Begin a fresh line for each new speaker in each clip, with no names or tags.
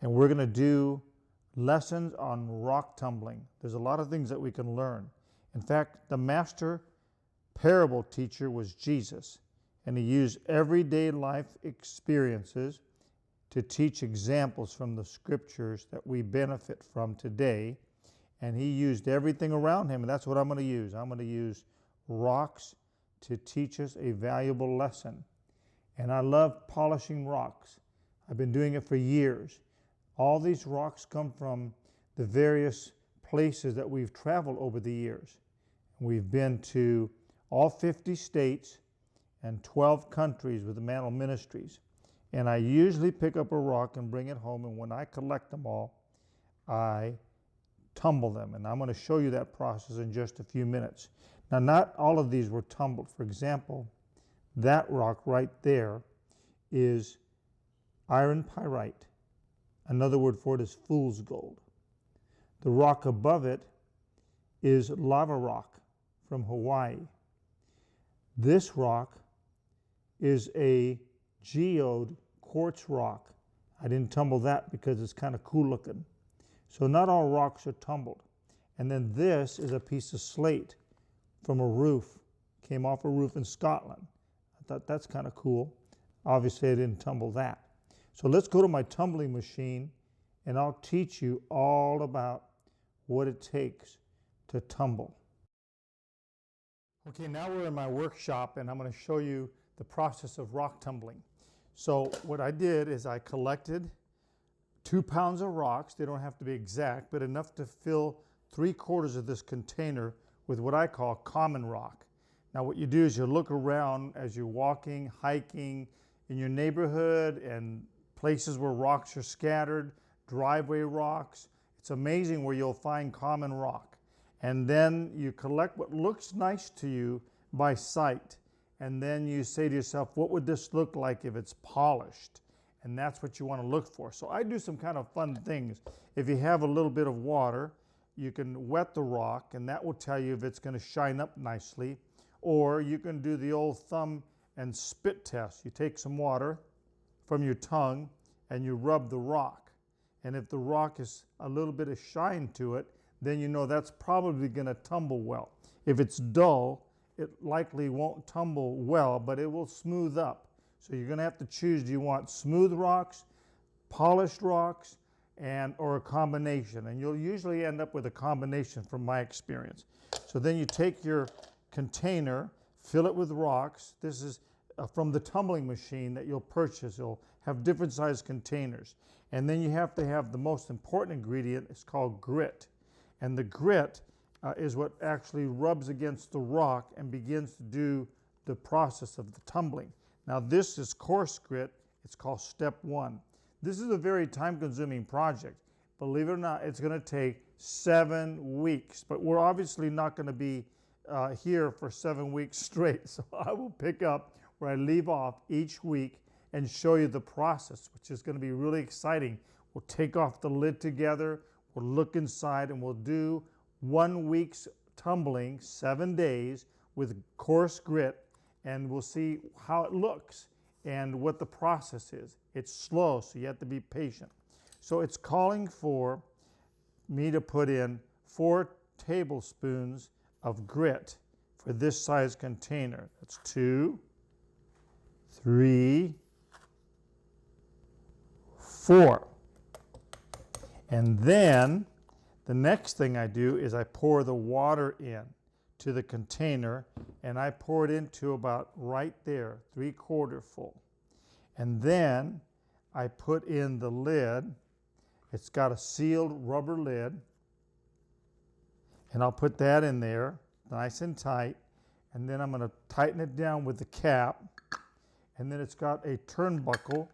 And we're going to do lessons on rock tumbling. There's a lot of things that we can learn. In fact, the master parable teacher was Jesus, and he used everyday life experiences to teach examples from the scriptures that we benefit from today. And he used everything around him, and that's what I'm going to use. I'm going to use rocks to teach us a valuable lesson. And I love polishing rocks. I've been doing it for years. All these rocks come from the various places that we've traveled over the years. We've been to all 50 states and 12 countries with the Mantle Ministries. And I usually pick up a rock and bring it home, and when I collect them all, I tumble them. And I'm going to show you that process in just a few minutes. Now, not all of these were tumbled. For example, that rock right there is iron pyrite. Another word for it is fool's gold. The rock above it is lava rock from Hawaii. This rock is a geode quartz rock. I didn't tumble that because it's kind of cool looking. So not all rocks are tumbled. And then this is a piece of slate from a roof. Came off a roof in Scotland. I thought that's kind of cool. Obviously I didn't tumble that. So let's go to my tumbling machine and I'll teach you all about what it takes to tumble. Okay, now we're in my workshop and I'm going to show you the process of rock tumbling. So what I did is I collected 2 pounds of rocks. They don't have to be exact, but enough to fill 3/4 of this container with what I call common rock. Now what you do is you look around as you're walking, hiking in your neighborhood and places where rocks are scattered, driveway rocks. It's amazing where you'll find common rock. And then you collect what looks nice to you by sight. And then you say to yourself, what would this look like if it's polished? And that's what you want to look for. So I do some kind of fun things. If you have a little bit of water, you can wet the rock and that will tell you if it's going to shine up nicely. Or you can do the old thumb and spit test. You take some water from your tongue and you rub the rock. And if the rock is a little bit of shine to it, then you know that's probably going to tumble well. If it's dull, it likely won't tumble well, but it will smooth up. So you're going to have to choose, do you want smooth rocks, polished rocks, or a combination? And you'll usually end up with a combination from my experience. So then you take your container, fill it with rocks. This is from the tumbling machine that you'll purchase. You'll have different size containers. And then you have to have the most important ingredient. It's called grit. And the grit is what actually rubs against the rock and begins to do the process of the tumbling. Now this is coarse grit. It's called step 1. This is a very time-consuming project. Believe it or not, it's going to take 7 weeks. But we're obviously not going to be here for 7 weeks straight. So I will pick up where I leave off each week and show you the process, which is going to be really exciting. We'll take off the lid together. We'll look inside and we'll do 1 week's tumbling, 7 days with coarse grit, and we'll see how it looks and what the process is. It's slow, so you have to be patient. So it's calling for me to put in 4 tablespoons of grit for this size container. That's 2, 3, 4. And then the next thing I do is I pour the water in to the container, and I pour it into about right there, 3/4 full. And then I put in the lid. It's got a sealed rubber lid, and I'll put that in there nice and tight, and then I'm going to tighten it down with the cap, and then it's got a turnbuckle,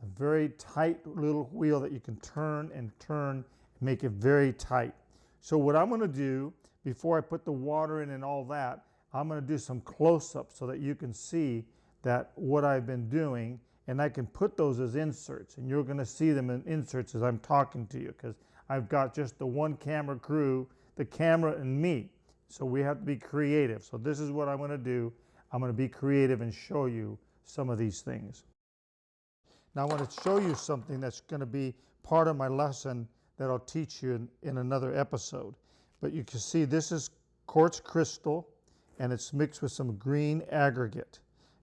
a very tight little wheel that you can turn and make it very tight. So what I'm going to do before I put the water in and all that, I'm going to do some close-ups so that you can see that what I've been doing, and I can put those as inserts, and you're going to see them in inserts as I'm talking to you, because I've got just the one camera crew, the camera and me. So we have to be creative. So this is what I'm going to do. I'm going to be creative and show you some of these things. Now I want to show you something that's going to be part of my lesson that I'll teach you in another episode. But you can see this is quartz crystal, and it's mixed with some green aggregate.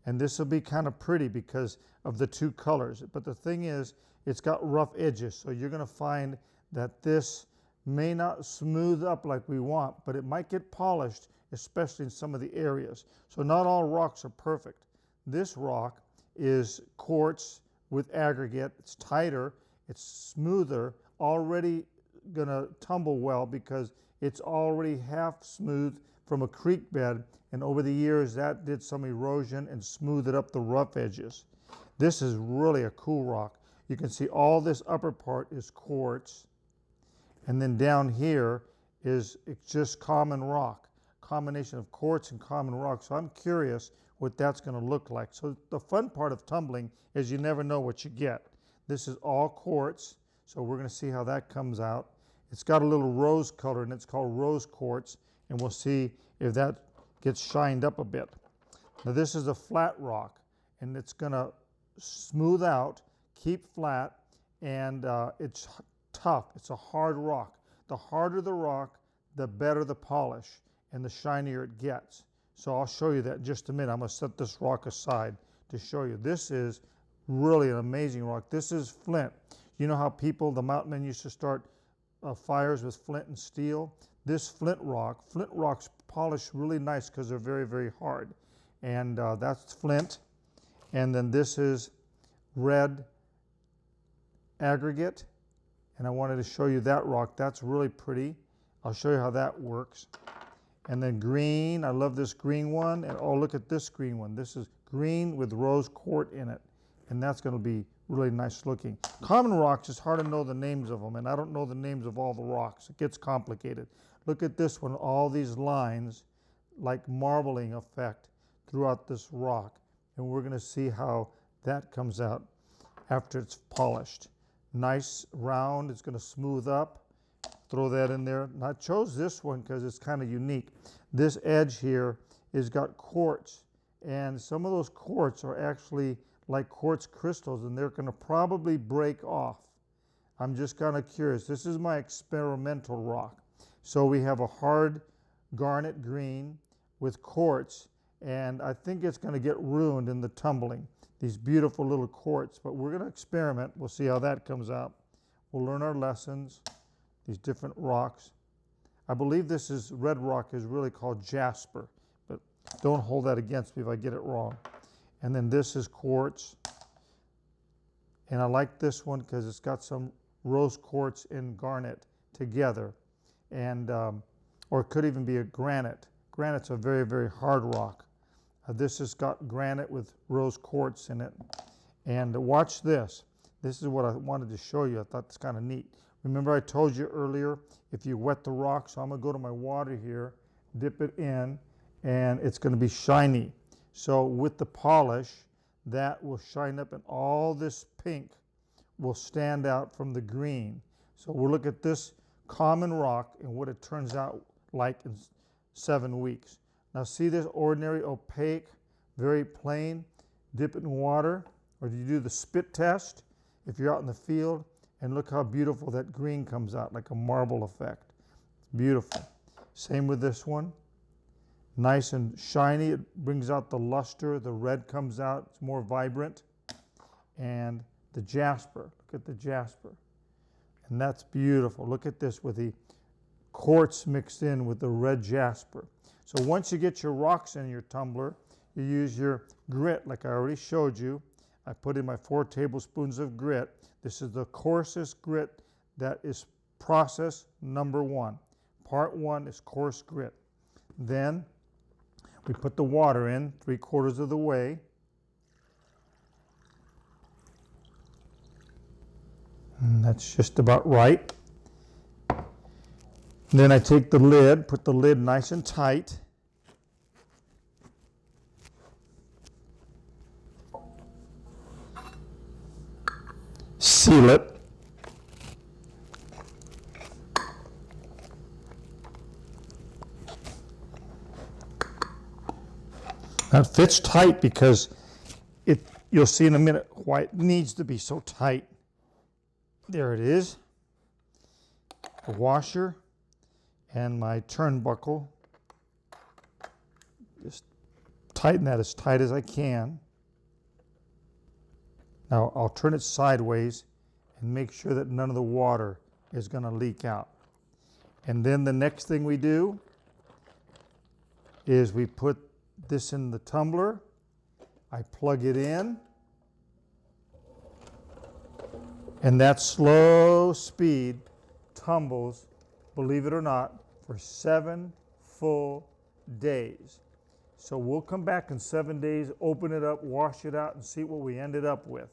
And this will be kind of pretty because of the two colors. But the thing is, it's got rough edges, so you're going to find that this may not smooth up like we want, but it might get polished, especially in some of the areas. So not all rocks are perfect. This rock is quartz with aggregate. It's tighter, it's smoother, already going to tumble well because it's already half smooth from a creek bed, and over the years that did some erosion and smoothed up the rough edges. This is really a cool rock. You can see all this upper part is quartz, and then down here it's just common rock, combination of quartz and common rock. So I'm curious what that's going to look like. So the fun part of tumbling is you never know what you get. This is all quartz, so we're going to see how that comes out. It's got a little rose color, and it's called rose quartz, and we'll see if that gets shined up a bit. Now this is a flat rock, and it's going to smooth out, keep flat, and it's tough. It's a hard rock. The harder the rock, the better the polish and the shinier it gets. So I'll show you that in just a minute. I'm going to set this rock aside to show you. This is really an amazing rock. This is flint. You know how people, the mountain men, used to start fires with flint and steel? This flint rocks polish really nice because they're very, very hard. And that's flint. And then this is red aggregate. And I wanted to show you that rock. That's really pretty. I'll show you how that works. And then green, I love this green one. And oh, look at this green one. This is green with rose quartz in it. And that's going to be really nice looking. Common rocks, it's hard to know the names of them, and I don't know the names of all the rocks. It gets complicated. Look at this one, all these lines, like marbling effect throughout this rock. And we're going to see how that comes out after it's polished. Nice round, it's going to smooth up. Throw that in there. And I chose this one because it's kind of unique. This edge here has got quartz, and some of those quartz are actually like quartz crystals, and they're going to probably break off. I'm just kind of curious. This is my experimental rock. So we have a hard garnet green with quartz, and I think it's going to get ruined in the tumbling. These beautiful little quartz, but we're going to experiment. We'll see how that comes out. We'll learn our lessons, these different rocks. I believe this is red rock is really called jasper, but don't hold that against me if I get it wrong. And then this is quartz, and I like this one because it's got some rose quartz and garnet together, and or it could even be a granite. Granite's a very, very hard rock. This has got granite with rose quartz in it. And watch this. This is what I wanted to show you. I thought it's kind of neat. Remember I told you earlier, if you wet the rock, so I'm going to go to my water here, dip it in, and it's going to be shiny. So with the polish, that will shine up, and all this pink will stand out from the green. So we'll look at this common rock and what it turns out like in 7 weeks. Now see this ordinary opaque, very plain, dip it in water, or you do the spit test if you're out in the field, and look how beautiful that green comes out, like a marble effect. Beautiful. Same with this one. Nice and shiny, it brings out the luster, the red comes out, it's more vibrant. And the jasper, look at the jasper. And that's beautiful. Look at this with the quartz mixed in with the red jasper. So once you get your rocks in your tumbler, you use your grit like I already showed you. I put in my 4 tablespoons of grit. This is the coarsest grit that is process number 1. Part 1 is coarse grit. Then we put the water in 3/4 of the way. And that's just about right. Then I take the lid, put the lid nice and tight. Seal it. Now it fits tight because you'll see in a minute why it needs to be so tight. There it is. The washer and my turnbuckle. Just tighten that as tight as I can. Now I'll turn it sideways and make sure that none of the water is going to leak out. And then the next thing we do is we put this in the tumbler. I plug it in. And that slow speed tumbles, believe it or not, for 7 full days. So we'll come back in 7 days, open it up, wash it out, and see what we ended up with.